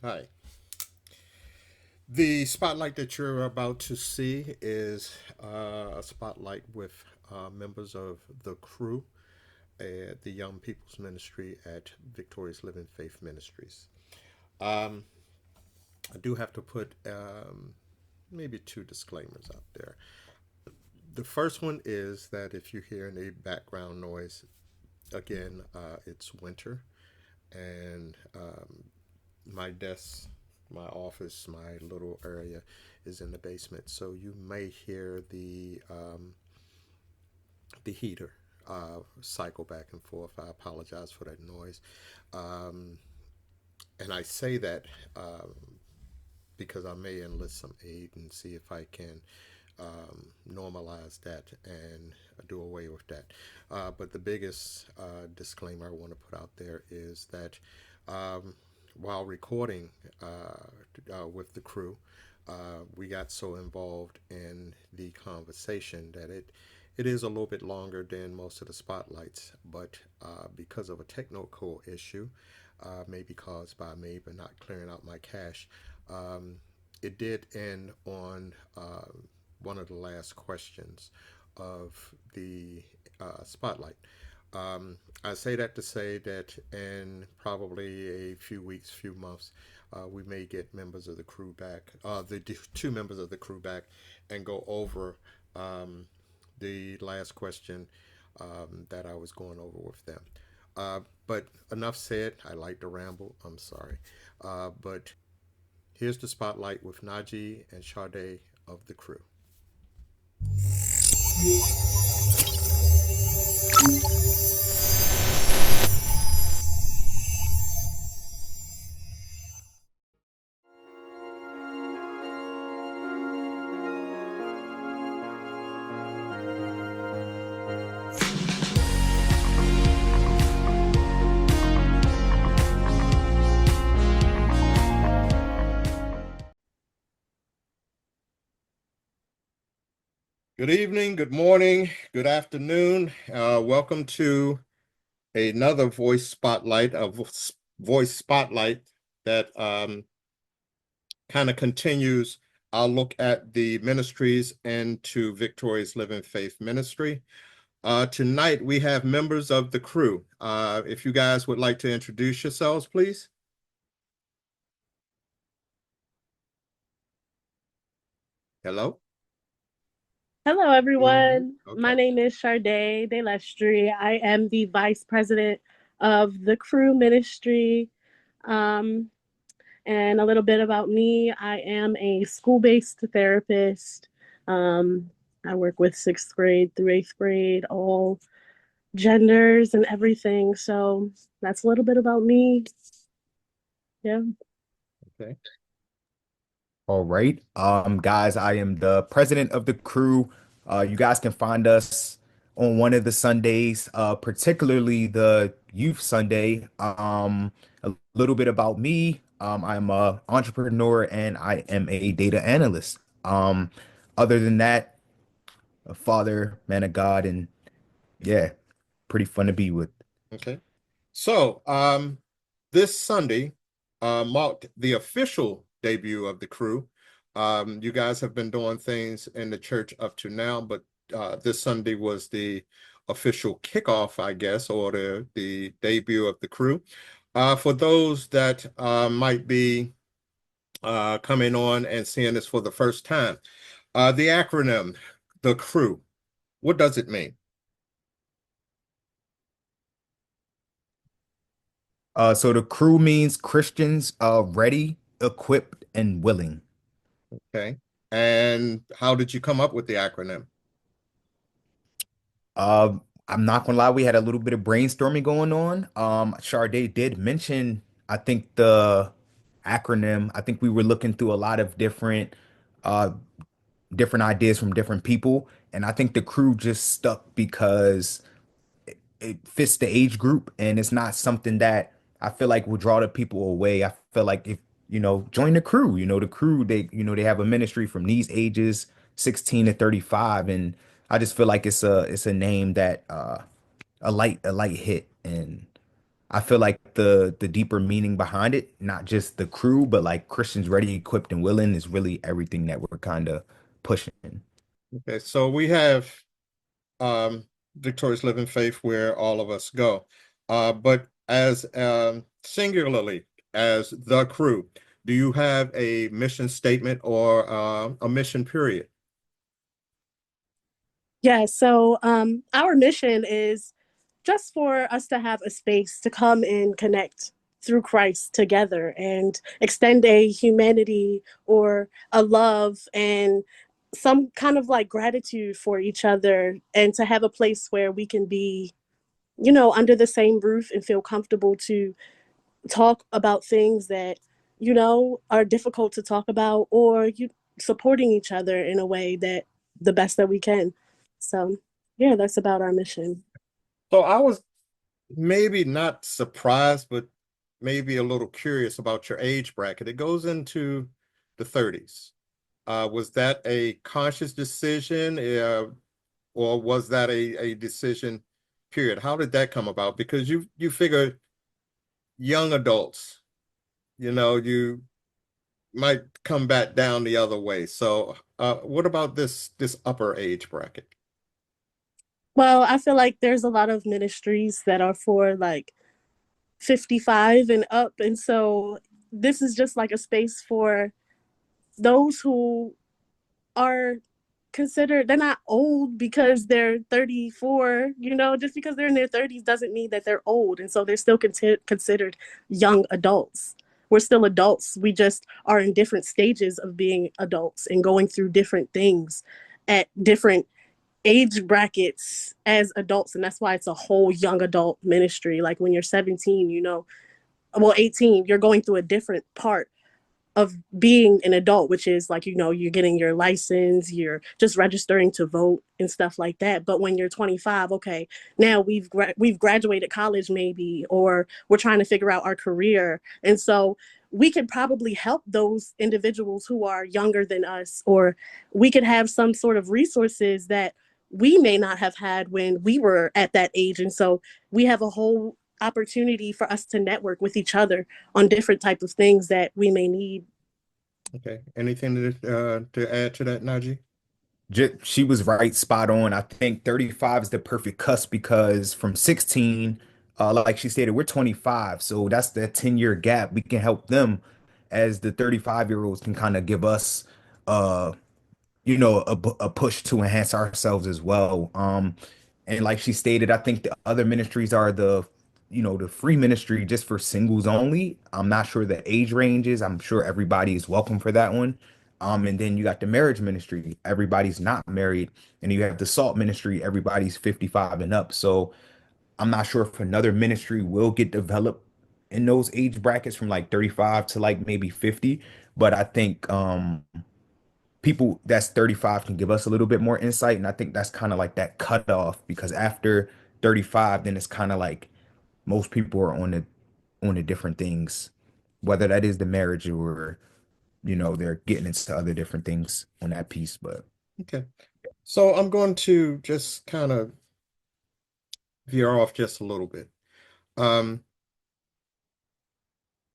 Hi. The spotlight that you're about to see is a spotlight with members of the crew at the Young People's Ministry at Victorious Living Faith Ministries. Um, I do have to put maybe two disclaimers out there. The first one is that if you hear any background noise, again, it's winter and my desk, my office, my little area is in the basement. So you may hear the heater cycle back and forth. I apologize for that noise. Um, and I say that because I may enlist some aid and see if I can normalize that and do away with that. But the biggest disclaimer I want to put out there is that um, while recording with the crew, we got so involved in the conversation that it is a little bit longer than most of the spotlights, but because of a technical issue, maybe caused by me but not clearing out my cache, um, it did end on one of the last questions of the spotlight. I say that to say that in probably a few weeks, few months, we may get members of the crew back, the two members of the crew back, and go over um, the last question that I was going over with them. But enough said. I like to ramble. I'm sorry. But here's the spotlight with Najee and Charde of the crew. Good evening, good morning, good afternoon. Welcome to another voice spotlight that kind of continues our look at the ministries and to Victorious Living Faith Ministry. Tonight we have members of the crew. If you guys would like to introduce yourselves, please. Hello. Hello, everyone. My Okay. name is Charde de Lestre. I am the vice president of the crew ministry. Um, and a little bit about me, I am a school based therapist. Um, I work with sixth grade through eighth grade, all genders and everything. So that's a little bit about me. Yeah. Okay. All right. Guys, I am the president of the crew. You guys can find us on one of the Sundays, particularly the Youth Sunday. A little bit about me. I'm a entrepreneur and I am a data analyst. Other than that, a father, man of God, and yeah, pretty fun to be with. Okay. So, this Sunday marked the official debut of the crew. You guys have been doing things in the church up to now, but this Sunday was the official kickoff, I guess, or the debut of the crew. For those that might be coming on and seeing this for the first time, the acronym, the crew, what does it mean? So the crew means Christians, ready, equipped, and willing. Okay. And how did you come up with the acronym? Uh, I'm not gonna lie, we had a little bit of brainstorming going on. Charday did mention, I think the acronym. I think we were looking through a lot of uh, different ideas from different people, and I think the crew just stuck because it fits the age group, and it's not something that I feel like will draw the people away. I feel like if join the crew. The crew they have a ministry from these ages, 16 to 35, and I just feel like it's a name that a light hit, and I feel like the deeper meaning behind it, not just the crew, but like Christians ready, equipped, and willing is really everything that we're kind of pushing. Okay, so we have um, Victorious Living Faith where all of us go. But as singularly as the crew, do you have a mission statement or a mission period? Yeah, so our mission is just for us to have a space to come and connect through Christ together and extend a humanity or a love and some kind of like gratitude for each other, and to have a place where we can be, under the same roof and feel comfortable to talk about things that, are difficult to talk about, or you supporting each other in a way that the best that we can. So, yeah, that's about our mission. So I was maybe not surprised, but maybe a little curious about your age bracket. It goes into the 30s. Was that a conscious decision, or was that a decision period? How did that come about? Because you figure young adults, you might come back down the other way. So, what about this upper age bracket? Well, I feel like there's a lot of ministries that are for like 55 and up. And so this is just like a space for those who are considered, they're not old because they're 34, just because they're in their 30s doesn't mean that they're old. And so they're still considered young adults. We're still adults. We just are in different stages of being adults and going through different things at different age brackets as adults. And that's why it's a whole young adult ministry. Like when you're 17, well, 18, you're going through a different part of being an adult, which is like, you're getting your license, you're just registering to vote and stuff like that. But when you're 25, okay, now we've graduated college maybe, or we're trying to figure out our career. And so we could probably help those individuals who are younger than us, or we could have some sort of resources that we may not have had when we were at that age. And so we have a whole opportunity for us to network with each other on different type of things that we may need. Okay. Anything to add to that, Najee? She was right, spot on. I think 35 is the perfect cusp because from 16, like she stated, we're 25. So that's the 10-year gap. We can help them as the 35-year-olds can kind of give us uh a push to enhance ourselves as well. And like she stated, I think the other ministries are the free ministry just for singles only. I'm not sure the age ranges. I'm sure everybody is welcome for that one. And then you got the marriage ministry. Everybody's not married. And you have the salt ministry. Everybody's 55 and up. So I'm not sure if another ministry will get developed in those age brackets from like 35 to like maybe 50. But I think people that's 35 can give us a little bit more insight. And I think that's kind of like that cutoff because after 35, then it's kind of like most people are on the different things, whether that is the marriage or they're getting into other different things on that piece. But Okay. So I'm going to just kind of veer off just a little bit. Um,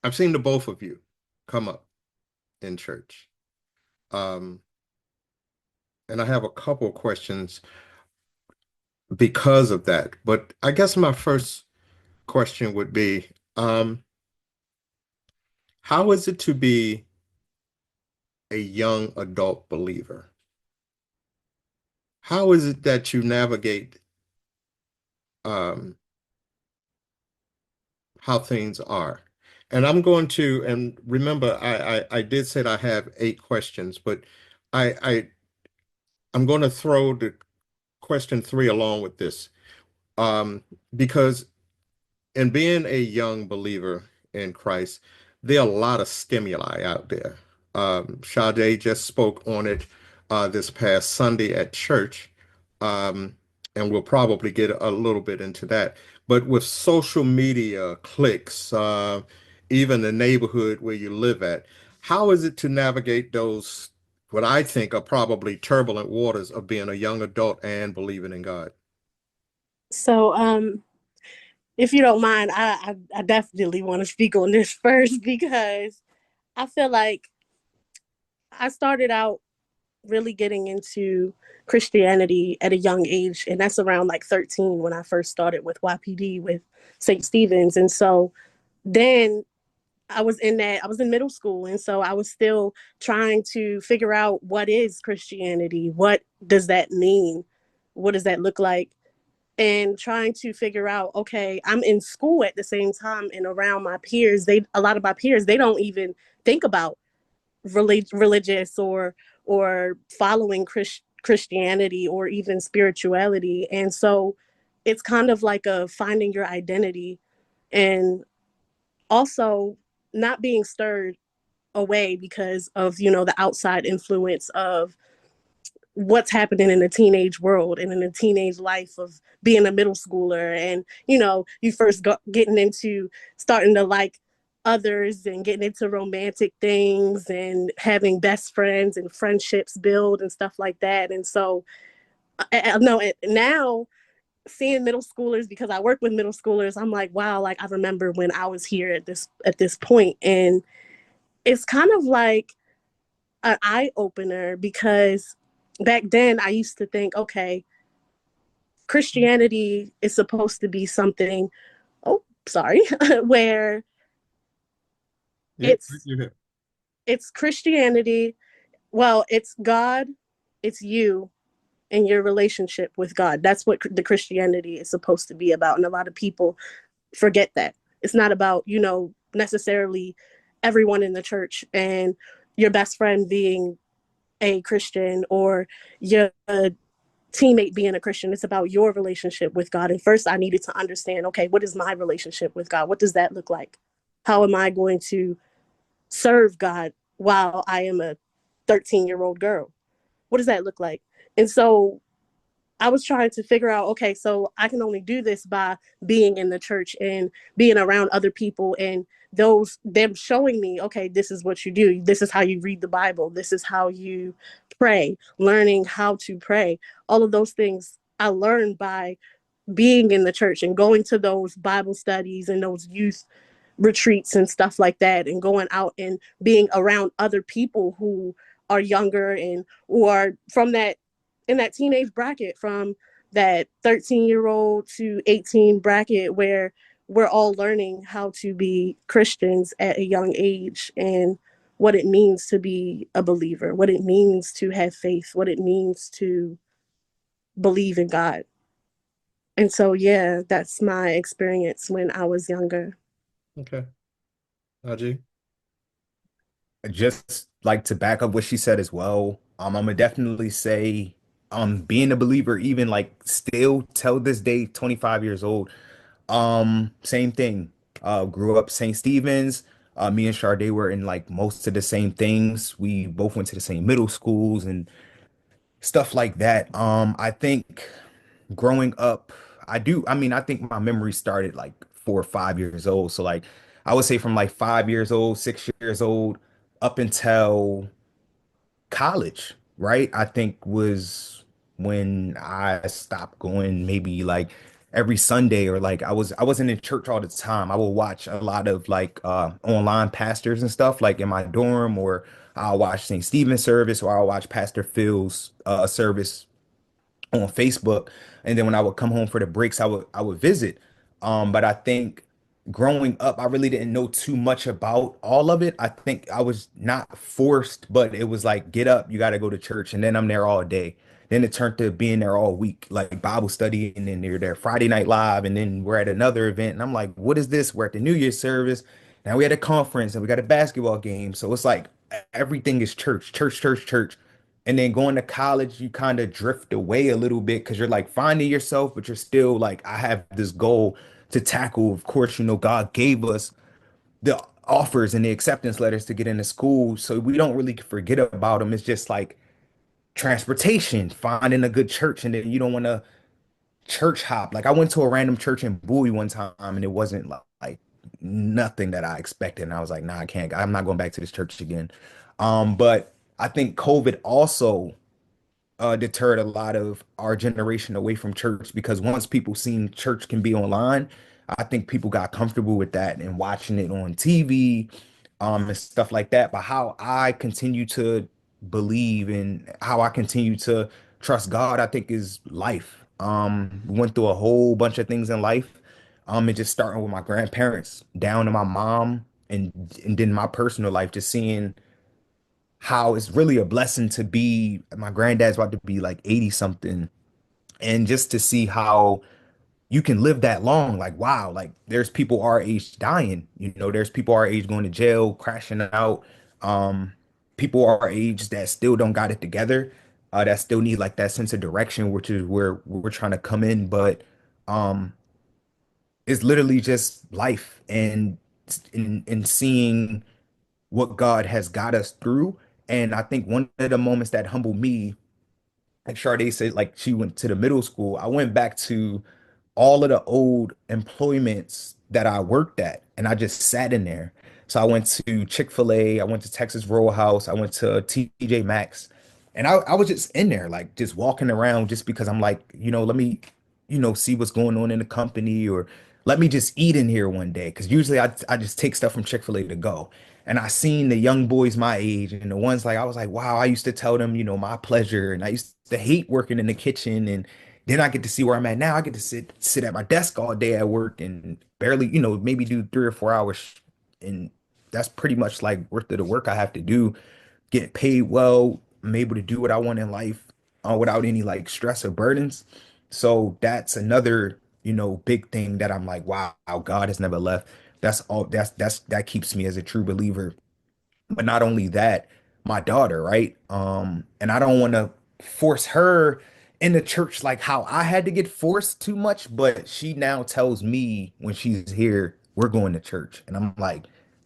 I've seen the both of you come up in church. Um, and I have a couple of questions because of that. But I guess my first question would be, how is it to be a young adult believer? How is it that you navigate um, how things are? And I'm going to, and remember, I did say that I have 8 questions, but I, I I'm going to throw the question 3 along with this, because in being a young believer in Christ, there are a lot of stimuli out there. Charde just spoke on it this past Sunday at church, um, and we'll probably get a little bit into that. But with social media clicks, even the neighborhood where you live at, how is it to navigate those, what I think are probably turbulent waters of being a young adult and believing in God? So if you don't mind, I definitely want to speak on this first because I feel like I started out really getting into Christianity at a young age, and that's around like 13 when I first started with YPD with St. Stephen's. And so then I was in middle school, and so I was still trying to figure out what is Christianity? What does that mean? What does that look like? And trying to figure out, okay, I'm in school at the same time and around my peers, a lot of my peers, they don't even think about religious or following Christianity or even spirituality. And so it's kind of like a finding your identity and also not being stirred away because of, the outside influence of what's happening in the teenage world and in the teenage life of being a middle schooler. And you first getting into starting to like others and getting into romantic things and having best friends and friendships build and stuff like that. And so I know now seeing middle schoolers, because I work with middle schoolers, I'm like, wow, like I remember when I was here at this point. And it's kind of like an eye opener because back then I used to think, okay, Christianity is supposed to be something, oh, sorry, where Yeah, it's you it's Christianity, well, it's God, it's you and your relationship with God. That's what the Christianity is supposed to be about. And a lot of people forget that. It's not about, necessarily everyone in the church and your best friend being a Christian or your teammate being a Christian. It's about your relationship with God. And first, I needed to understand, okay, what is my relationship with God? What does that look like? How am I going to serve God while I am a 13-year-old girl? What does that look like? And so I was trying to figure out, okay, so I can only do this by being in the church and being around other people and them showing me, okay, this is what you do. This is how you read the Bible. This is how you pray, learning how to pray. All of those things I learned by being in the church and going to those Bible studies and those youth retreats and stuff like that and going out and being around other people who are younger and who are from that in that teenage bracket from that 13-year-old to 18 bracket where we're all learning how to be Christians at a young age and what it means to be a believer, what it means to have faith, what it means to believe in God. And so, yeah, that's my experience when I was younger. okay. Najee? Just like to back up what she said as well, I'm gonna definitely say, being a believer, even like still till this day, 25 years old, same thing. Grew up St. Stephen's. Me and Charde were in like most of the same things. We both went to the same middle schools and stuff like that. I think growing up, I mean, I think my memory started like 4 or 5 years old. So like I would say from like 5 years old, 6 years old, up until college, right? I think was when I stopped going maybe like every Sunday, or like I wasn't in church all the time. I would watch a lot of like online pastors and stuff like in my dorm, or I'll watch St. Stephen's service, or I'll watch Pastor Phil's service on Facebook. And then when I would come home for the breaks, I would visit. But I think growing up, I really didn't know too much about all of it. I think I was not forced, but it was like, get up, you got to go to church. And then I'm there all day. Then it turned to being there all week, like Bible study, and then they're there Friday Night Live, and then we're at another event, and I'm like, what is this? We're at the New Year's service. Now we had a conference, and we got a basketball game. So it's like everything is church, church, church, church. And then going to college, you kind of drift away a little bit because you're like finding yourself, but you're still like, I have this goal to tackle. Of course, God gave us the offers and the acceptance letters to get into school. So we don't really forget about them. It's just like transportation, finding a good church, and then you don't want to church hop. Like I went to a random church in Bowie one time, and it wasn't like nothing that I expected. And I was like, nah, I can't. I'm not going back to this church again. But I think COVID also deterred a lot of our generation away from church, because once people seen church can be online, I think people got comfortable with that and watching it on TV, and stuff like that. But how I continue to believe and how I continue to trust God, I think is life. Went through a whole bunch of things in life. And just starting with my grandparents down to my mom and then my personal life, just seeing how it's really a blessing to be my granddad's about to be like 80 something, and just to see how you can live that long. Like, wow, like there's people our age dying, there's people our age going to jail, crashing out, um people our age that still don't got it together, that still need like that sense of direction, which is where we're trying to come in. But um it's literally just life, and in seeing what God has got us through. And I think one of the moments that humbled me, like Charde said, like she went to the middle school. I went back to all of the old employments that I worked at, and I just sat in there. So I went to Chick-fil-A, I went to Texas Roadhouse, I went to TJ Maxx, and I was just in there, like just walking around, just because I'm like, let me, see what's going on in the company, or let me just eat in here one day. Because usually I just take stuff from Chick-fil-A to go. And I seen the young boys my age and the ones like I was like, wow, I used to tell them, my pleasure. And I used to hate working in the kitchen. And then I get to see where I'm at now. I get to sit at my desk all day at work and barely, maybe do 3 or 4 hours. And that's pretty much like worth of the work I have to do, get paid well. I'm able to do what I want in life, without any like stress or burdens. So that's another, big thing that I'm like, wow, God has never left. That keeps me as a true believer. But not only that, my daughter, right? And I don't want to force her in the church like how I had to get forced too much, but she now tells me when she's here, we're going to church. And I'm like,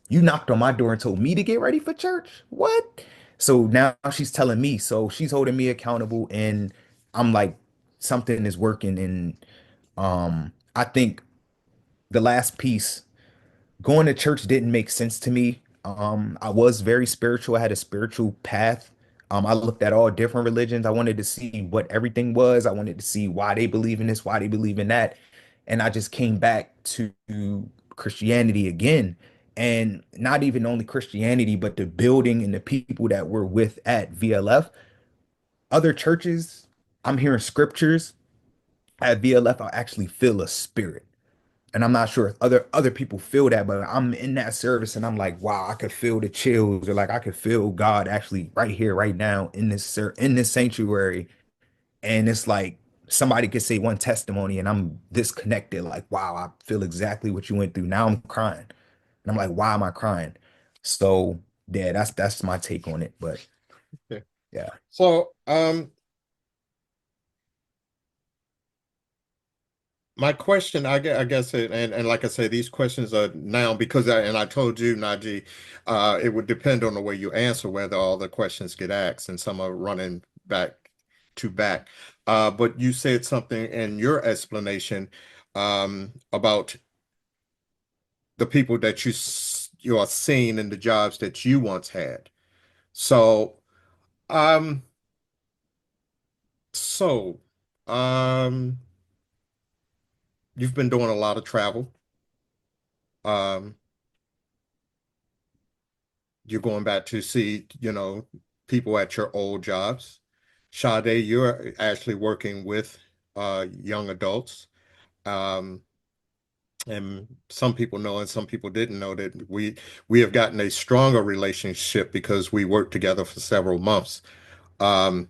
you knocked on my door and told me to get ready for church? What? So now she's telling me, so she's holding me accountable, and I'm like, something is working. And I think the last piece, going to church didn't make sense to me. I was very spiritual. I had a spiritual path. I looked at all different religions. I wanted to see what everything was. I wanted to see why they believe in this, why they believe in that. And I just came back to Christianity again. And not even only Christianity, but the building and the people that we're with at VLF. Other churches, I'm hearing scriptures. At VLF, I actually feel a spirit. And I'm not sure if other people feel that, but I'm in that service and I'm like, wow, I could feel the chills, or like I could feel God actually right here, right now in in this sanctuary. And it's like somebody could say one testimony and I'm disconnected, like, wow, I feel exactly what you went through. Now I'm crying. And I'm like, why am I crying? So yeah, that's my take on it. But Yeah. yeah. So, my question, I guess, and like I say, these questions are now because and I told you, Najee, it would depend on the way you answer whether all the questions get asked, and some are running back to back. But you said something in your explanation, about the people that you are seeing in the jobs that you once had. So, um, so, um, you've been doing a lot of travel. Um, you're going back to see, people at your old jobs. Sade, you're actually working with young adults. Um, and some people know and some people didn't know that we have gotten a stronger relationship because we worked together for several months. Um,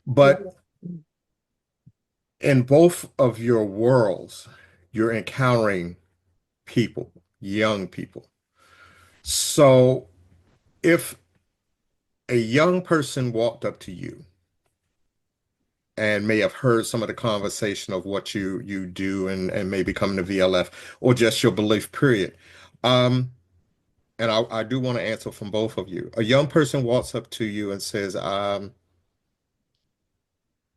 but in both of your worlds, you're encountering people, young people. So if a young person walked up to you and may have heard some of the conversation of what you do and maybe coming to VLF or just your belief period. Um, and I do want to answer from both of you. A young person walks up to you and says,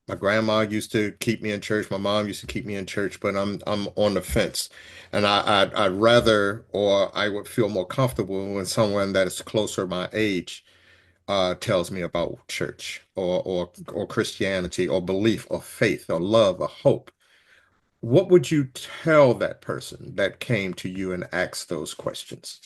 my grandma used to keep me in church, my mom used to keep me in church, but I'm on the fence. And I'd rather, or I would feel more comfortable when someone that is closer my age tells me about church or Christianity or belief or faith or love or hope. what would you tell that person that came to you and asked those questions?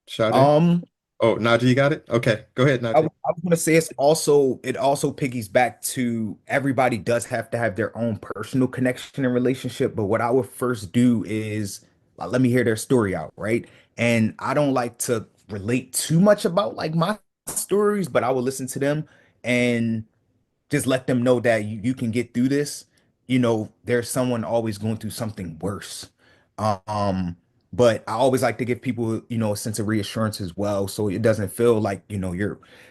Sade? Um, Oh, Najee, you got it? Okay, go ahead, I, Najee. I was gonna say it also piggies back to everybody does have to have their own personal connection and relationship. But what I would first do is let me hear their story out, right? And I don't like to relate too much about like my stories, but I will listen to them and just let them know that you can get through this. There's someone always going through something worse. Um, but I always like to give people, a sense of reassurance as well. So it doesn't feel like,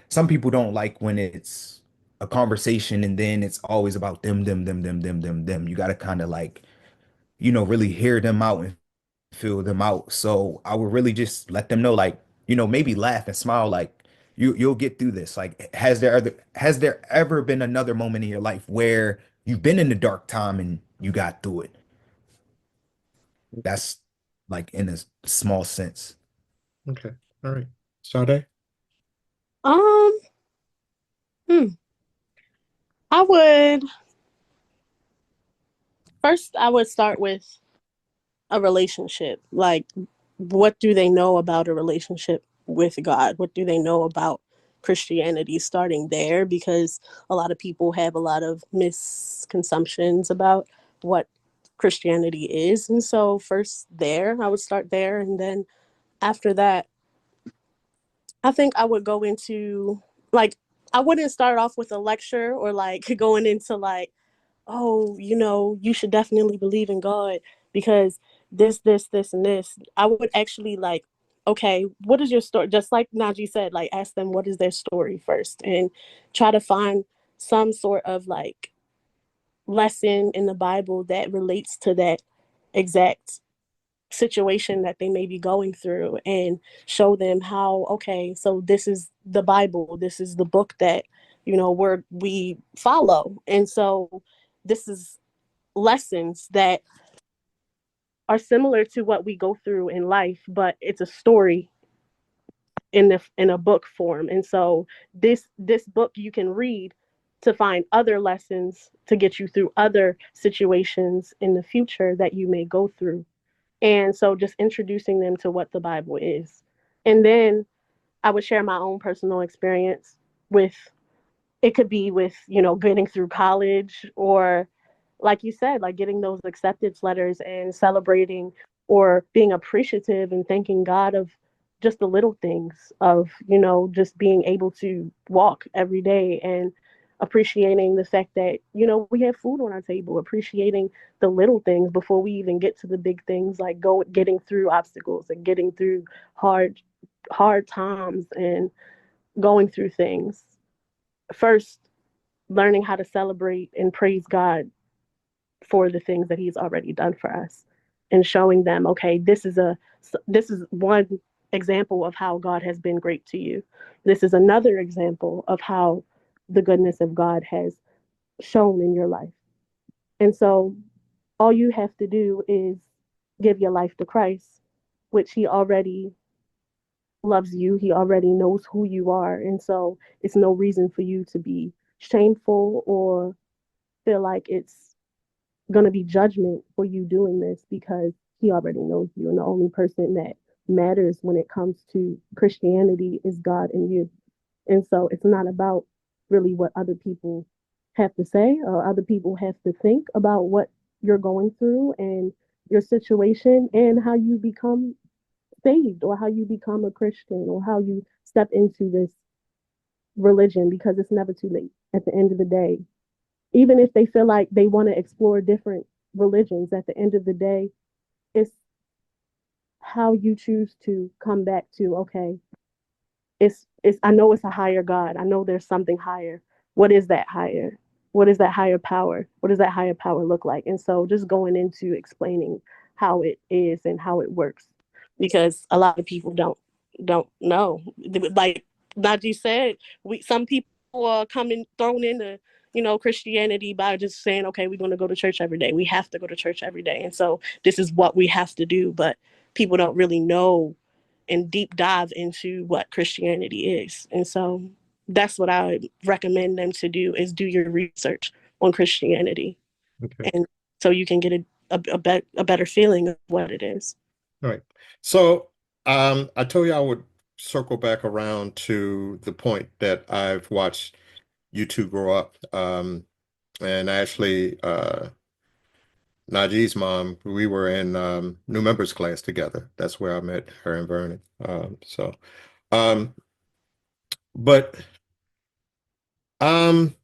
some people don't like when it's a conversation and then it's always about them. You got to kind of like, really hear them out and feel them out. So I would really just let them know, like, maybe laugh and smile, like you'll get through this. Like, has there ever been another moment in your life where you've been in the dark time and you got through it? That's like in a small sense. Okay, all right. Sade? Um, hmm, I would I would start with a relationship. Like, what do they know about a relationship with God? What do they know about Christianity? Starting there, because a lot of people have a lot of misconceptions about what Christianity is. And so, first, I would start there. And then after that, I think I would go into like, I wouldn't start off with a lecture or like going into like, oh, you should definitely believe in God because this, and this. I would actually like, okay, what is your story? Just like Najee said, like ask them what is their story first and try to find some sort of like lesson in the Bible that relates to that exact situation that they may be going through and show them how, okay, so this is the Bible, this is the book that we follow, and so this is lessons that are similar to what we go through in life, but it's a story in a book form. And so this book you can read to find other lessons to get you through other situations in the future that you may go through. And so just introducing them to what the Bible is. And then I would share my own personal experience with, it could be with, getting through college, or like you said, like getting those acceptance letters and celebrating or being appreciative and thanking God of just the little things of, just being able to walk every day and appreciating the fact that, we have food on our table, appreciating the little things before we even get to the big things, like getting through obstacles and getting through hard times and going through things. First, learning how to celebrate and praise God for the things that He's already done for us, and showing them, okay, this is one example of how God has been great to you. This is another example of how the goodness of God has shown in your life. And so all you have to do is give your life to Christ, which He already loves you. He already knows who you are. And so it's no reason for you to be shameful or feel like it's going to be judgment for you doing this, because He already knows you. And the only person that matters when it comes to Christianity is God and you. And so it's not about really what other people have to say or other people have to think about what you're going through and your situation and how you become saved or how you become a Christian or how you step into this religion, because it's never too late at the end of the day. Even if they feel like they want to explore different religions, at the end of the day, it's how you choose to come back to, okay, it's I know it's a higher God. I know there's something higher. What is that higher? What is that higher power? What does that higher power look like? And so just going into explaining how it is and how it works, because a lot of people don't know. Like Najee said, we some people are coming thrown into Christianity by just saying, okay, we're going to go to church every day. We have to go to church every day, and so this is what we have to do. But people don't really know and deep dive into what Christianity is. And so that's what I would recommend them to do, is do your research on Christianity. Okay. And so you can get a better feeling of what it is. All right. So, I told you I would circle back around to the point that I've watched you two grow up. And actually, Najee's mom, we were in new members class together. That's where I met her and Vernon. Um, but um,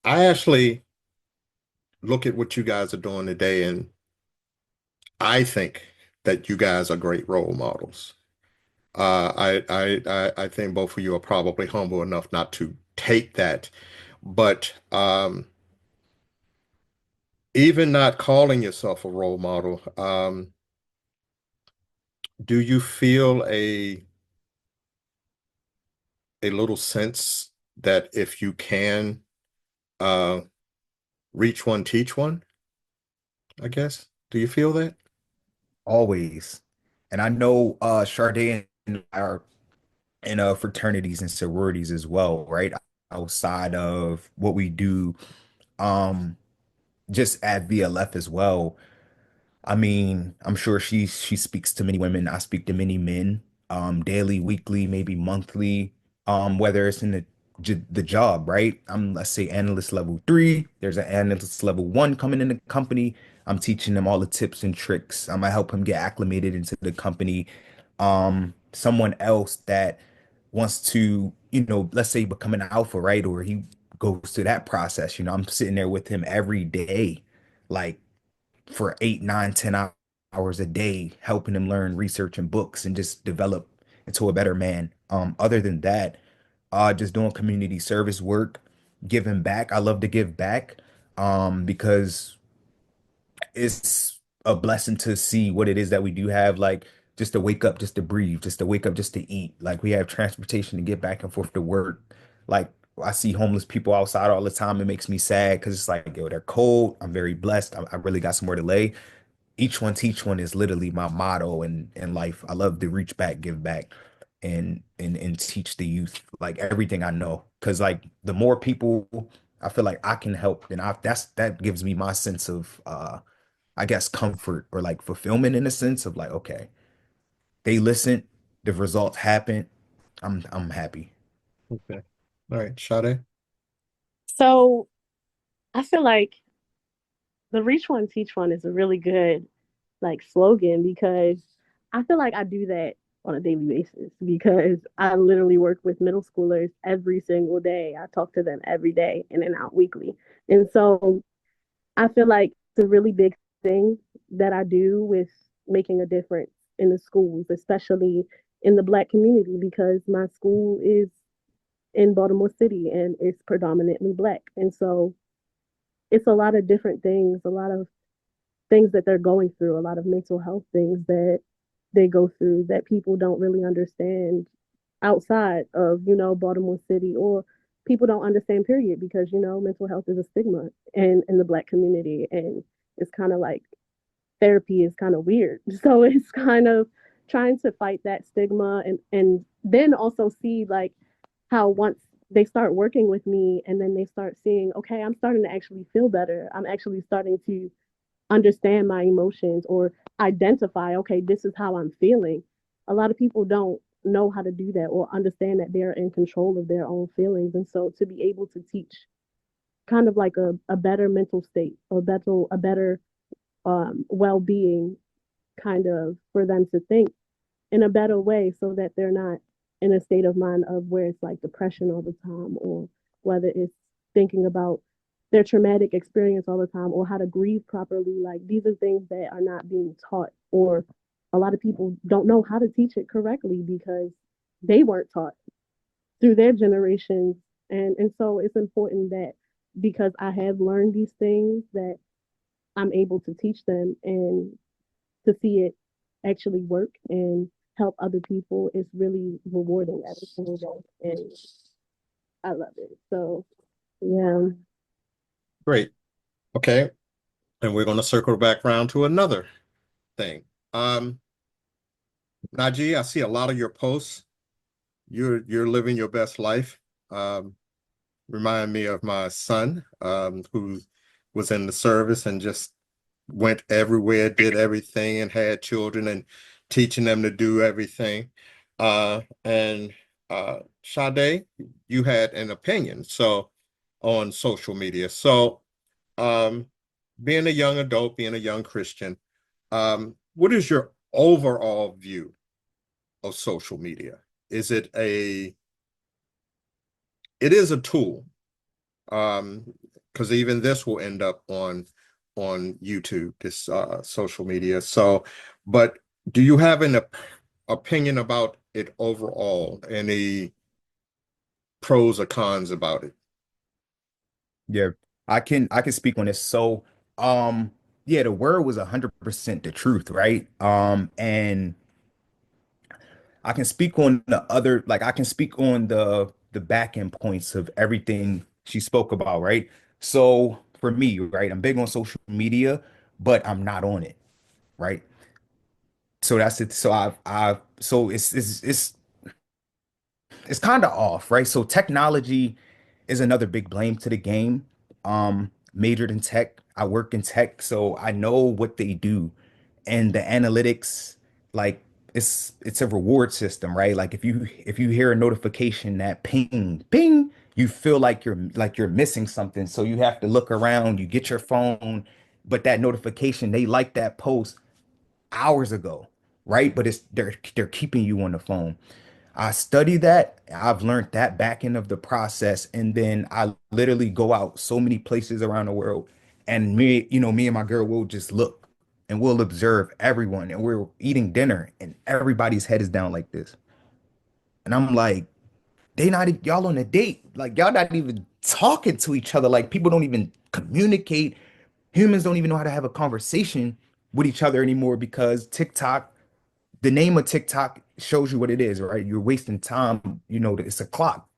I actually look at what you guys are doing today, and I think that you guys are great role models. I think both of you are probably humble enough not to take that, but even not calling yourself a role model, do you feel a little sense that if you can uh, reach one, teach one, I guess? Do you feel that? Always. And I know Charde and I are in fraternities and sororities as well, right? Outside of what we do, um, just at VLF as well. I mean, I'm sure she speaks to many women. I speak to many men, daily, weekly, maybe monthly, whether it's in the job, right? I'm, let's say, analyst level 3. There's an analyst level 1 coming in the company. I'm teaching them all the tips and tricks. I'm gonna help him get acclimated into the company. Someone else that wants to, let's say become an alpha, right? Or he goes through that process. I'm sitting there with him every day, like for 8, 9, 10 hours a day, helping him learn research and books and just develop into a better man. Other than that, just doing community service work, giving back. I love to give back, because it's a blessing to see what it is that we do have, like just to wake up, just to breathe, just to wake up, just to eat. Like we have transportation to get back and forth to work. Like I see homeless people outside all the time. It makes me sad because it's like, yo, they're cold. I'm very blessed. I really got somewhere to lay. Each one teach one is literally my motto in life. I love to reach back, give back, and teach the youth like everything I know. Because like the more people I feel like I can help, then that gives me my sense of I guess comfort or like fulfillment in a sense of like, okay, they listened, the results happened. I'm happy. Okay. All right, Sade. So I feel like the reach one, teach one is a really good like slogan, because I feel like I do that on a daily basis, because I literally work with middle schoolers every single day. I talk to them every day, in and out weekly. And so I feel like it's a really big thing that I do with making a difference in the schools, especially in the Black community, because my school is in Baltimore City and it's predominantly Black. And so it's a lot of different things, a lot of things that they're going through, a lot of mental health things that they go through that people don't really understand outside of, Baltimore City, or people don't understand, period, because, mental health is a stigma in the Black community. And it's kind of like therapy is kind of weird. So it's kind of trying to fight that stigma, and then also see like how once they start working with me and then they start seeing, okay, I'm starting to actually feel better. I'm actually starting to understand my emotions or identify, okay, this is how I'm feeling. A lot of people don't know how to do that or understand that they're in control of their own feelings. And so to be able to teach kind of like a better mental state, or a better well-being, kind of for them to think in a better way, so that they're not in a state of mind of where it's like depression all the time, or whether it's thinking about their traumatic experience all the time, or how to grieve properly. Like these are things that are not being taught, or a lot of people don't know how to teach it correctly because they weren't taught through their generations. And so it's important that, because I have learned these things, that I'm able to teach them, and to see it actually work and help other people is really rewarding every single day. And I love it. So yeah. Great. Okay. And we're going to circle back around to another thing. Um, Najee, I see a lot of your posts you're living your best life. Um, Remind me of my son, who was in the service and just went everywhere, did everything, and had children and teaching them to do everything. And Sade, you had an opinion on social media. So, um, being a young adult, being a young Christian, what is your overall view of social media? Is it a it is a tool, um, because even this will end up on YouTube, this social media. So, but do you have an opinion about it overall? Any pros or cons about it? Yeah, I can speak on this. So, yeah, the word was 100% the truth, right? And I can speak on the other, like I can speak on the back end points of everything she spoke about, right? So for me, right, I'm big on social media, but I'm not on it, right? So that's it. So so it's kind of off, right? So technology is another big blame to the game. Majored in tech, I work in tech, so I know what they do. And the analytics, like it's a reward system, right? Like if you hear a notification that ping, ping, you feel like you're missing something. So you have to look around, you get your phone, but that notification, they like that post hours ago, right? But it's they're keeping you on the phone. I study that. I've learned that back end of the process. And then I literally go out so many places around the world. And me and my girl will just look and we'll observe everyone. And we're eating dinner and everybody's head is down like this. And I'm like, y'all on a date. Like y'all not even talking to each other. Like people don't even communicate. Humans don't even know how to have a conversation with each other anymore because TikTok, the name of TikTok shows you what it is, right? You're wasting time. It's a clock,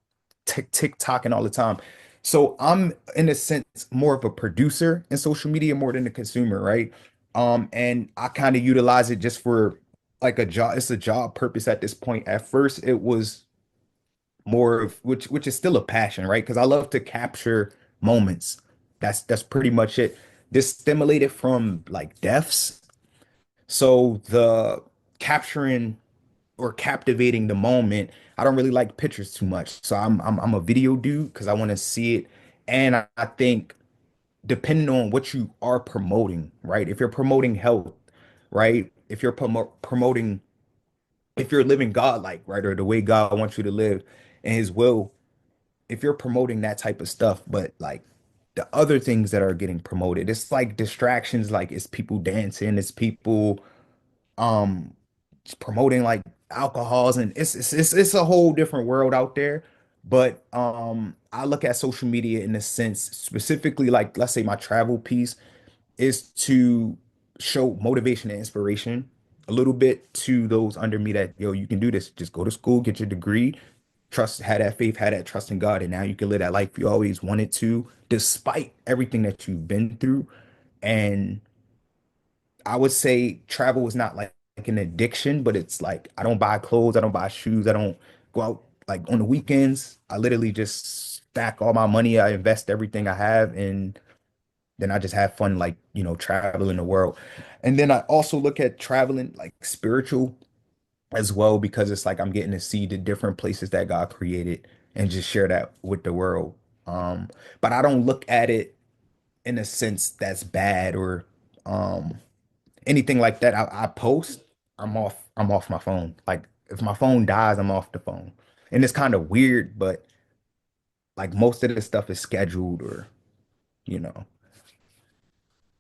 tick tocking all the time. So I'm in a sense more of a producer in social media more than a consumer, right? And I kind of utilize it just for like a job. It's a job purpose at this point. At first, it was more of which is still a passion, right? Because I love to capture moments. That's pretty much it. This stimulated from like deaths. So the capturing or captivating the moment. I don't really like pictures too much. So I'm a video dude because I want to see it. And I think depending on what you are promoting, right? If you're promoting health, right? If you're promoting, if you're living God like, right? Or the way God wants you to live and his will, if you're promoting that type of stuff, but like the other things that are getting promoted, it's like distractions, like it's people dancing, it's people um promoting like alcohols and it's a whole different world out there. But I look at social media in a sense, specifically like let's say my travel piece is to show motivation and inspiration a little bit to those under me that yo, you can do this. Just go to school, get your degree, trust, have that faith, have that trust in God, and now you can live that life you always wanted to, despite everything that you've been through. And I would say travel is not like an addiction, but it's like I don't buy clothes, I don't buy shoes, I don't go out like on the weekends. I literally just stack all my money, I invest everything I have, and then I just have fun, like, traveling the world. And then I also look at traveling like spiritual as well, because it's like I'm getting to see the different places that God created and just share that with the world. But I don't look at it in a sense that's bad or um anything like that. I post, I'm off my phone. Like if my phone dies, I'm off the phone. And it's kind of weird, but like most of this stuff is scheduled or, you know,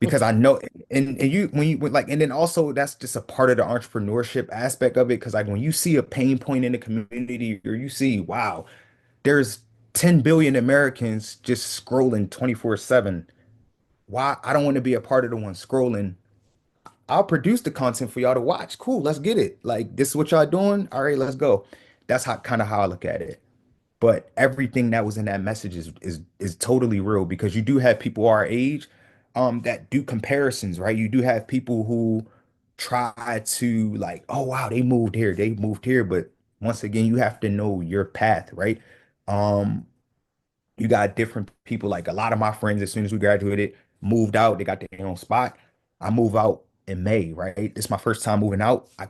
because I know and you when like and then also that's just a part of the entrepreneurship aspect of it. Cause like when you see a pain point in the community or you see, wow, there's 10 billion Americans just scrolling 24/7. Why I don't want to be a part of the one scrolling. I'll produce the content for y'all to watch. Cool, let's get it. Like this is what y'all doing. All right, let's go. That's how kind of how I look at it. But everything that was in that message is totally real because you do have people our age that do comparisons, right? You do have people who try to like, oh wow, they moved here, but once again, you have to know your path, right? Um, you got different people. Like a lot of my friends, as soon as we graduated, moved out. They got their own spot. I move out in May, right? This is my first time moving out. I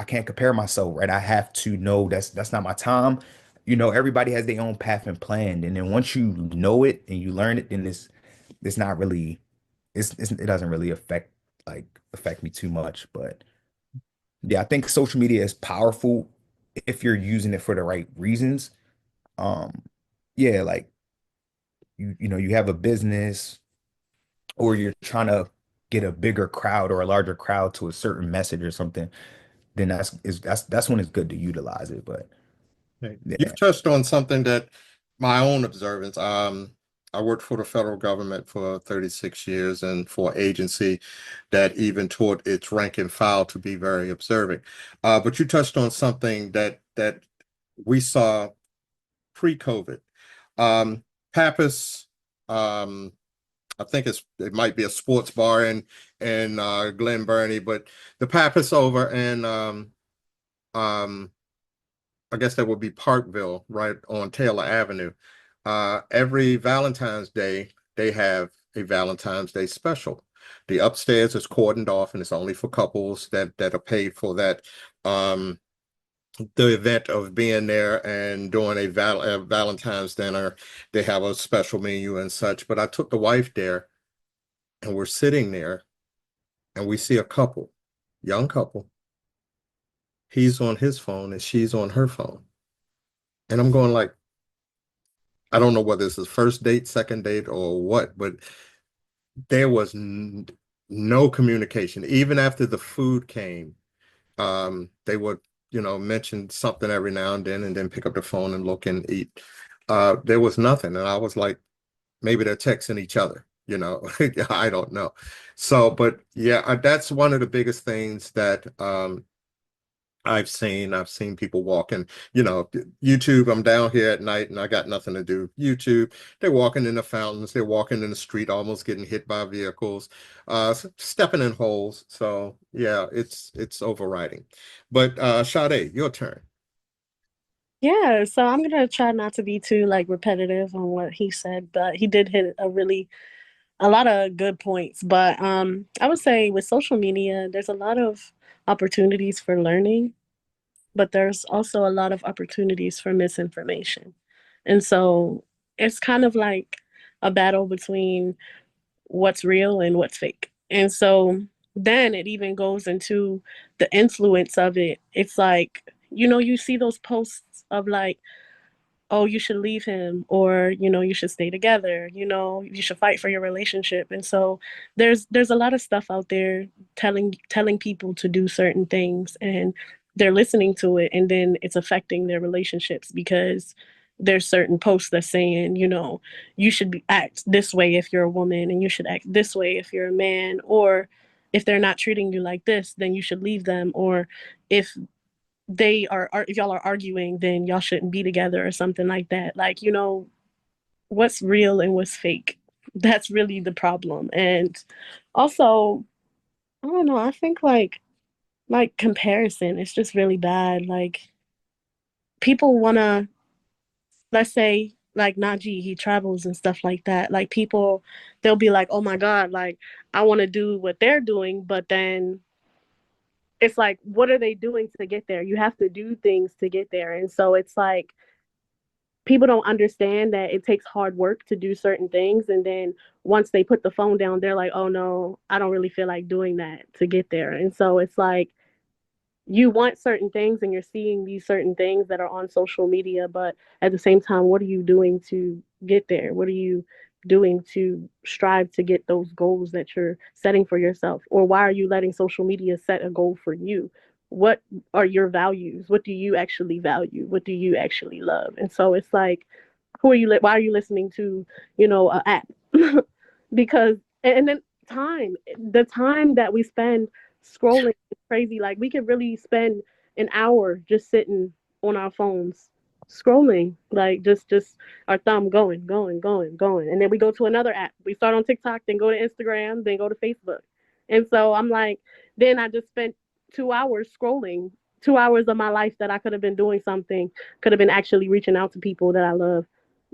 can't compare myself, right? I have to know that's not my time. Everybody has their own path and plan. And then once you know it and you learn it, then it's not really, it doesn't really affect me too much. But yeah, I think social media is powerful if you're using it for the right reasons. Um, yeah, like you have a business or you're trying to get a bigger crowd or a larger crowd to a certain message or something, then that's when it's good to utilize it. But Okay. yeah, You've touched on something that my own observance. I worked for the federal government for 36 years and for an agency that even taught its rank and file to be very observant. But you touched on something that we saw pre-COVID. Um, Pappas, I think it might be a sports bar in Glen Burnie, but the Pappas over in um, I guess that would be Parkville, right on Taylor Avenue. Every Valentine's Day, they have a Valentine's Day special. The upstairs is cordoned off, and it's only for couples that are paid for that. Um, the event of being there and doing a Valentine's dinner, they have a special menu and such. But I took the wife there, and we're sitting there, and we see a couple, young couple. He's on his phone, and she's on her phone, and I'm going like, I don't know whether it's his first date, second date, or what, but there was no communication. Even after the food came, they would, mention something every now and then pick up the phone and look and eat. There was nothing. And I was like, maybe they're texting each other, I don't know. So, but yeah, that's one of the biggest things that I've seen people walking, YouTube. I'm down here at night and I got nothing to do. YouTube, they're walking in the fountains, they're walking in the street, almost getting hit by vehicles, stepping in holes. So yeah, it's overriding. But Sade, your turn. Yeah, so I'm gonna try not to be too like repetitive on what he said, but he did hit a lot of good points. But I would say with social media, there's a lot of opportunities for learning, but there's also a lot of opportunities for misinformation. And so it's kind of like a battle between what's real and what's fake. And so then it even goes into the influence of it. It's like, you see those posts of like, oh, you should leave him, or you should stay together, you should fight for your relationship. And so there's a lot of stuff out there telling people to do certain things, and they're listening to it, and then it's affecting their relationships because there's certain posts that saying, you should act this way if you're a woman, and you should act this way if you're a man, or if they're not treating you like this, then you should leave them, or if if y'all are arguing, then y'all shouldn't be together or something like that. Like, what's real and what's fake. That's really the problem. And also, I don't know, I think like comparison is just really bad. Like people wanna, let's say like Najee, he travels and stuff like that. Like people, they'll be like, oh my God, like I want to do what they're doing, but then it's like, what are they doing to get there? You have to do things to get there. And so it's like people don't understand that it takes hard work to do certain things. And then once they put the phone down, they're like, oh no, I don't really feel like doing that to get there. And so it's like, you want certain things and you're seeing these certain things that are on social media, but at the same time, what are you doing to get there? What are you doing to strive to get those goals that you're setting for yourself? Or why are you letting social media set a goal for you? What are your values? What do you actually value? What do you actually love? And so it's like, why are you listening to, an app? Because, and then the time that we spend scrolling is crazy. Like we could really spend an hour just sitting on our phones scrolling, like just our thumb going, and then we go to another app. We start on TikTok, then go to Instagram, then go to Facebook. And so I'm like, then I just spent 2 hours scrolling 2 hours of my life that I could have been doing something, could have been actually reaching out to people that I love.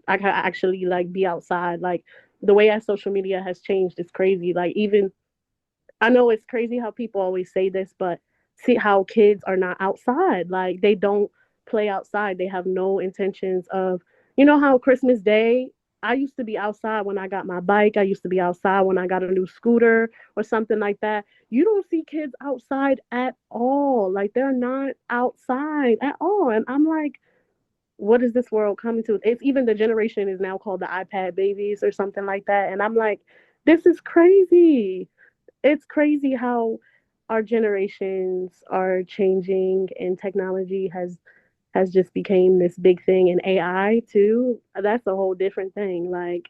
I could actually like be outside. Like the way our social media has changed is crazy. Like even I know it's crazy how people always say this, but see how kids are not outside. Like they don't play outside. They have no intentions of, you know, how Christmas Day, I used to be outside when I got my bike. I used to be outside when I got a new scooter or something like that. You don't see kids outside at all. Like they're not outside at all. And I'm like, what is this world coming to? It's even the generation is now called the iPad babies or something like that. And I'm like, this is crazy. It's crazy how our generations are changing and technology has just became this big thing, and AI too. That's a whole different thing. Like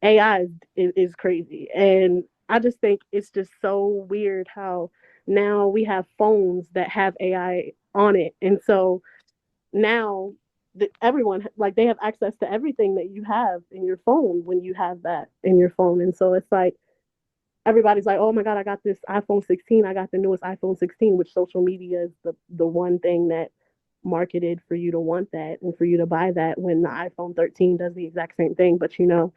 AI is crazy, and I just think it's just so weird how now we have phones that have AI on it, and so now everyone like they have access to everything that you have in your phone when you have that in your phone, and so it's like everybody's like, "Oh my God, I got this iPhone 16. I got the newest iPhone 16," which social media is the one thing that marketed for you to want that and for you to buy that when the iPhone 13 does the exact same thing. But you know,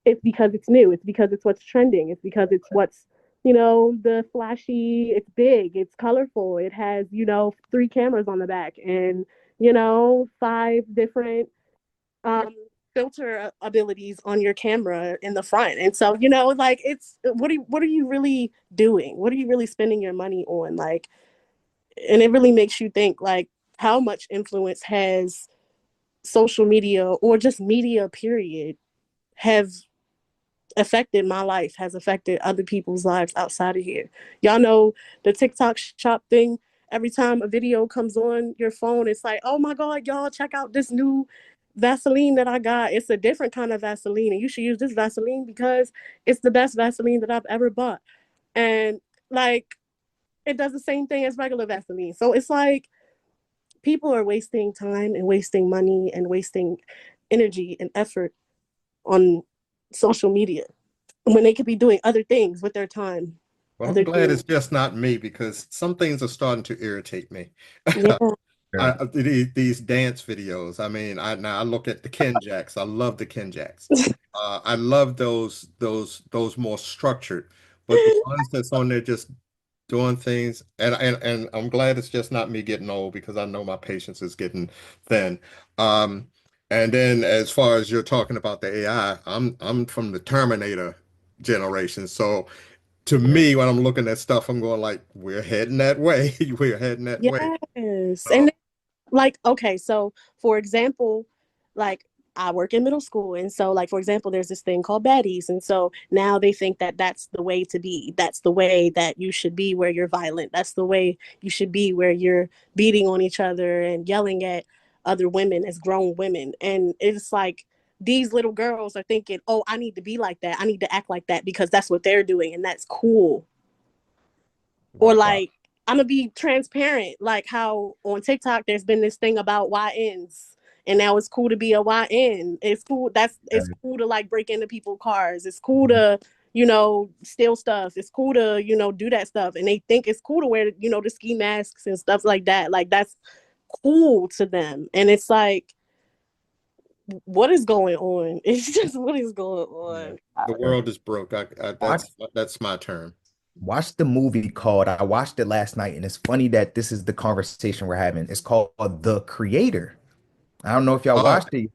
it's because it's new. It's because it's what's trending. It's because it's what's, you know, the flashy, it's big, it's colorful. It has, you know, 3 cameras on the back and, you know, 5 different um filter abilities on your camera in the front. And so, you know, like it's what are you really doing? What are you really spending your money on? Like, and it really makes you think like how much influence has social media or just media period have affected my life, has affected other people's lives outside of here. Y'all know the TikTok shop thing. Every time a video comes on your phone, it's like, oh my God, y'all, check out this new Vaseline that I got. It's a different kind of Vaseline, and you should use this Vaseline because it's the best Vaseline that I've ever bought. And like, it does the same thing as regular Vaseline. So it's like people are wasting time and wasting money and wasting energy and effort on social media when they could be doing other things with their time. Well, I'm Other glad things. it's just not me because some things are starting to irritate me. Yeah. These dance videos. I mean, I look at the Ken Jacks. I love the Ken Jacks. I love those more structured, but the ones that's on there just doing things, and I'm glad it's just not me getting old because I know my patience is getting thin. Um, and then as far as you're talking about the AI, I'm from the Terminator generation, so to me, when I'm looking at stuff, I'm going like, we're heading that way. We're heading that way. Yes. So, And like, okay, so for example, like I work in middle school, and so like for example, there's this thing called baddies, and so now they think that that's the way to be. That's the way that you should be where you're violent. That's the way you should be where you're beating on each other and yelling at other women as grown women. And it's like these little girls are thinking, "Oh, I need to be like that. I need to act like that because that's what they're doing and that's cool." Or wow. Wow. like I'm gonna be transparent, like how on TikTok there's been this thing about YNs, and now it's cool to be a YN. It's cool. It's cool to like break into people's cars. It's cool to, you know, steal stuff. It's cool to, you know, do that stuff, and they think it's cool to wear, you know, the ski masks and stuff like that. Like that's cool to them, and it's like, what is going on? It's just what is going Yeah. on. The world is broke. Watch, That's my term. watch the movie called, I watched it last night, and it's funny that this is the conversation we're having. It's called The Creator. I don't know if y'all Oh, watched it.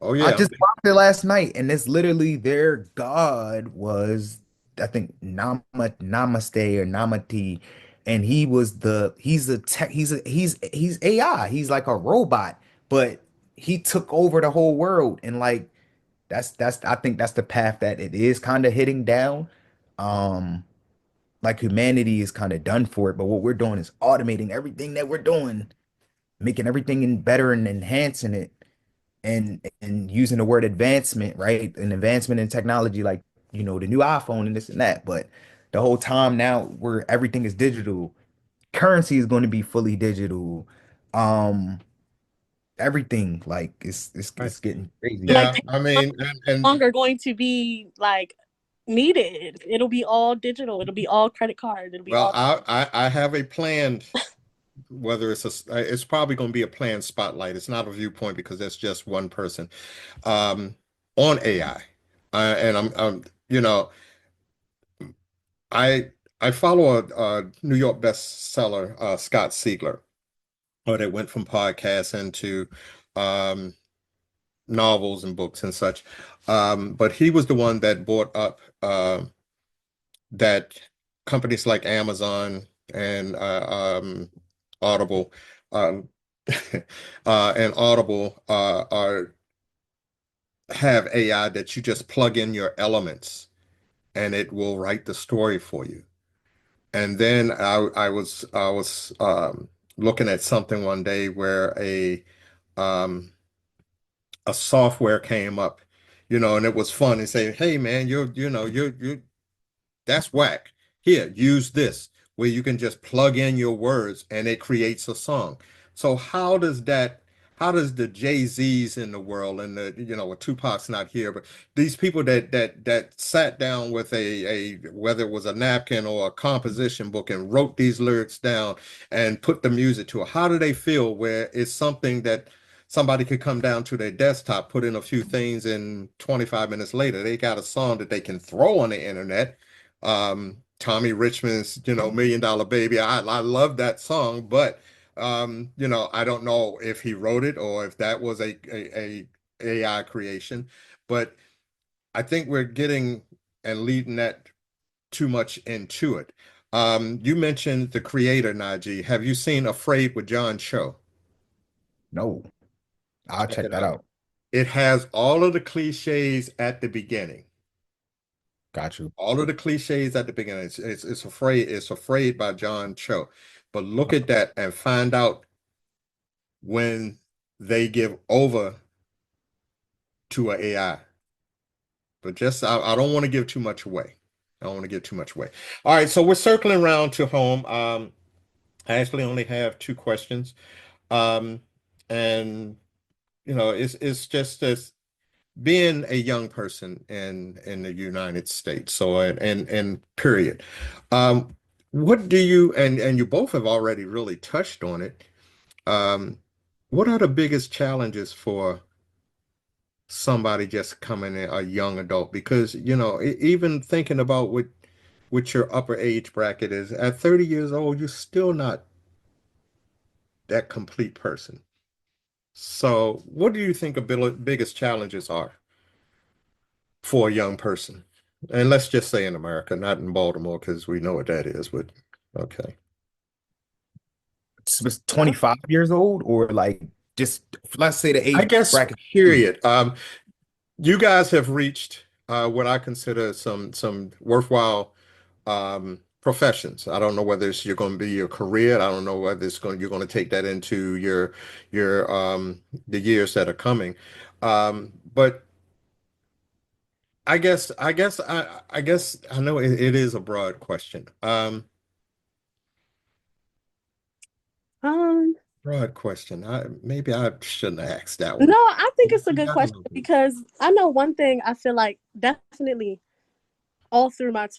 oh I yeah. just watched it last night, and it's literally their god was, I think, Namaste or Namati, and he's a tech, he's AI. He's like a robot, but he took over the whole world, and like that's I think that's the path that it is kind of hitting down. Um, like humanity is kind of done for it, but what we're doing is automating everything that we're doing, making everything in better and enhancing it and using the word advancement, right? An advancement in technology, like the new iPhone and this and that. But the whole time now, where everything is digital, currency is going to be fully digital. Um, everything like Right. it's getting crazy. Like Yeah. paper I money mean, is no longer going to be like needed. It'll be all digital. It'll be all credit card. It'll be well, all. I have a plan whether it's probably going to be a planned spotlight. It's not a viewpoint because that's just one person um, on AI. And you know, I I follow a New York bestseller, Scott Siegler, that went from podcasts into um, novels and books and such. But he was the one that brought up that companies like Amazon and Audible um, and Audible are have AI that you just plug in your elements and it will write the story for you. And then I was looking at something one day where um, a software came up, and it was fun and say, "Hey man, you that's whack. Here, use this where you can just plug in your words and it creates a song." So how does the Jay-Z's in the world and well, Tupac's not here, but these people that sat down with a whether it was a napkin or a composition book and wrote these lyrics down and put the music to it, how do they feel where it's something that somebody could come down to their desktop, put in a few things, and 25 minutes later, they got a song that they can throw on the internet. Tommy Richmond's, Million Dollar Baby. I love that song, but I don't know if he wrote it or if that was a AI creation. But I think we're getting and leading that too much into it. You mentioned the creator, Najee. Have you seen Afraid with John Cho? No, I'll Check check it that out. out. It has all of the cliches at the beginning. Got you. All of the cliches at the beginning. It's afraid by John Cho. But look at that and find out when they give over to an AI. But just I don't want to give too much away. I don't want to give too much away. All right, so we're circling around to home. I actually only have two questions. And it's just this being a young person in the United States. So and period. Um, what do you and you both have already really touched on it. Um, what are the biggest challenges for somebody just coming in, a young adult? Because even thinking about what your upper age bracket is at 30 years old, you're still not that complete person. So, what do you think the biggest challenges are for a young person? And let's just say in America, not in Baltimore, because we know what that is, but okay. Was 25 years old or like just let's say the I age guess bracket. period. You guys have reached what I consider some worthwhile professions. I don't know whether you're going to be your career. I don't know whether you're going to take that into your the years that are coming. But I guess I know it is a broad question. Um, Broad question. Maybe I shouldn't have asked that no, one. I think it's a You good got a question little bit. because I know one thing I feel like definitely all through my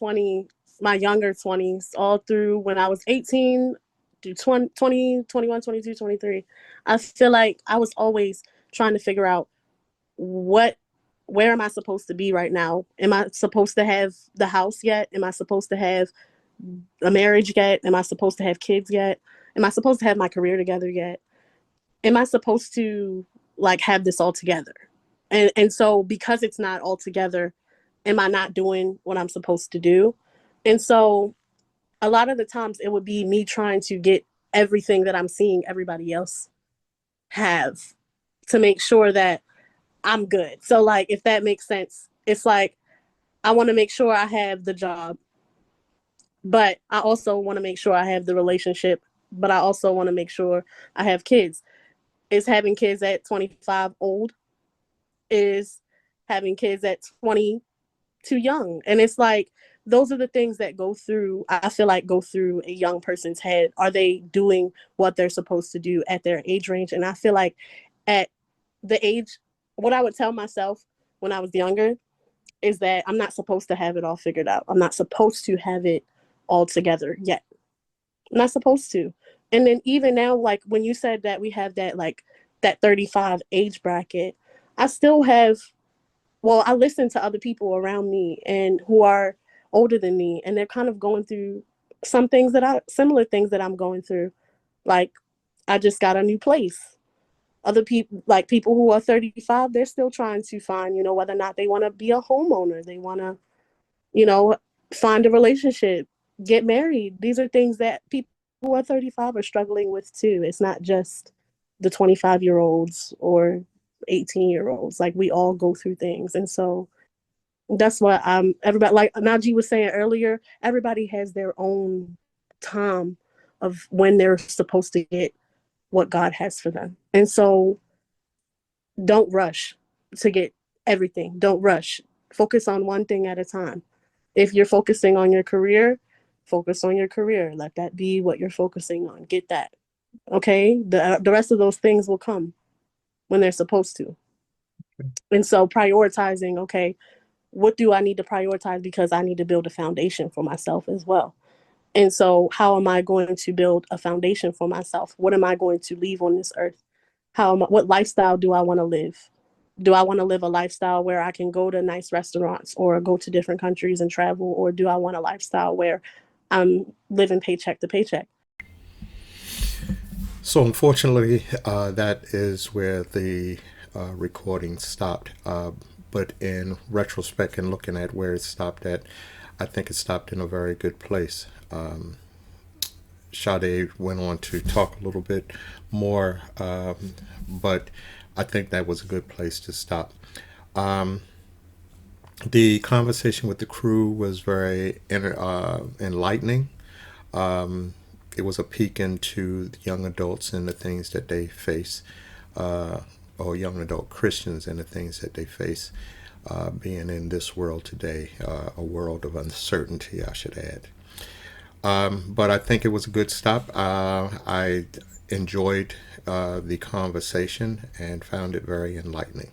younger 20s, all through when I was 18 to 20, 21, 22, 23, I feel like I was always trying to figure out what where am I supposed to be right now? Am I supposed to have the house yet? Am I supposed to have a marriage yet? Am I supposed to have kids yet? Am I supposed to have my career together yet? Am I supposed to like have this all together? And so because it's not all together, am I not doing what I'm supposed to do? And so a lot of the times it would be me trying to get everything that I'm seeing everybody else have to make sure that I'm good. So like if that makes sense, it's like I want to make sure I have the job, but I also want to make sure I have the relationship, but I also want to make sure I have kids. Is having kids at 25 old? Is having kids at 20 too young? And it's like those are the things that I feel like go through a young person's head. Are they doing what they're supposed to do at their age range? And I feel like at the age, what I would tell myself when I was younger is that I'm not supposed to have it all figured out. I'm not supposed to have it all together yet. I'm not supposed to. And then even now, like when you said that we have that like that 35 age bracket, I still have, well, I listen to other people around me and who are older than me, and they're kind of going through some things that I similar things that I'm going through. Like I just got a new place. Other people, like people who are 35, they're still trying to find, whether or not they want to be a homeowner, they want to, you know, find a relationship, get married. These are things that people who are 35 are struggling with too. It's not just the 25-year-olds or 18-year-olds. Like we all go through things. And so that's what everybody, like Najee was saying earlier, everybody has their own time of when they're supposed to get what God has for them. And so don't rush to get everything. Don't rush. Focus on one thing at a time. If you're focusing on your career, focus on your career. Let that be what you're focusing on. Get that. Okay? The rest of those things will come when they're supposed to. And so prioritizing, okay, what do I need to prioritize because I need to build a foundation for myself as well. And so how am I going to build a foundation for myself? What am I going to leave on this earth? What lifestyle do I want to live? Do I want to live a lifestyle where I can go to nice restaurants or go to different countries and travel? Or do I want a lifestyle where I'm living paycheck to paycheck? So unfortunately, that is where the recording stopped. But in retrospect and looking at where it stopped at, I think it stopped in a very good place. Charde went on to talk a little bit more, but I think that was a good place to stop. The conversation with the crew was very enlightening. It was a peek into the young adults and the things that they face, or young adult Christians and the things that they face, being in this world today, a world of uncertainty, I should add. But I think it was a good stop. I enjoyed the conversation and found it very enlightening.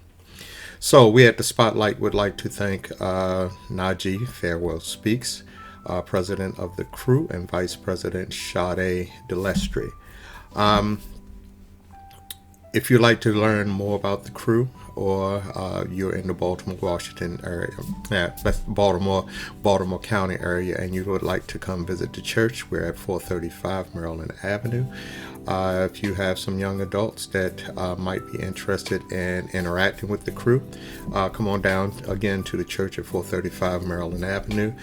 So we at the Spotlight would like to thank Najee Farewell Speaks, President of the Crew, and Vice President Charde de Lestre. If you'd like to learn more about the Crew, or you're in the Baltimore, Washington area, Baltimore County area, and you would like to come visit the church, we're at 435 Maryland Avenue. If you have some young adults that might be interested in interacting with the Crew, come on down again to the church at 435 Maryland Avenue.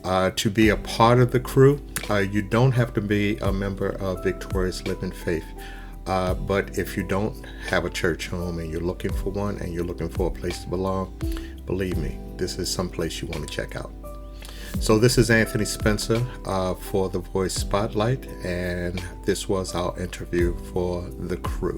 To be a part of the Crew, you don't have to be a member of Victorious Living Faith. But if you don't have a church home and you're looking for one and you're looking for a place to belong, believe me, this is some place you want to check out. So this is Anthony Spencer for The Voice Spotlight, and this was our interview for the Crew.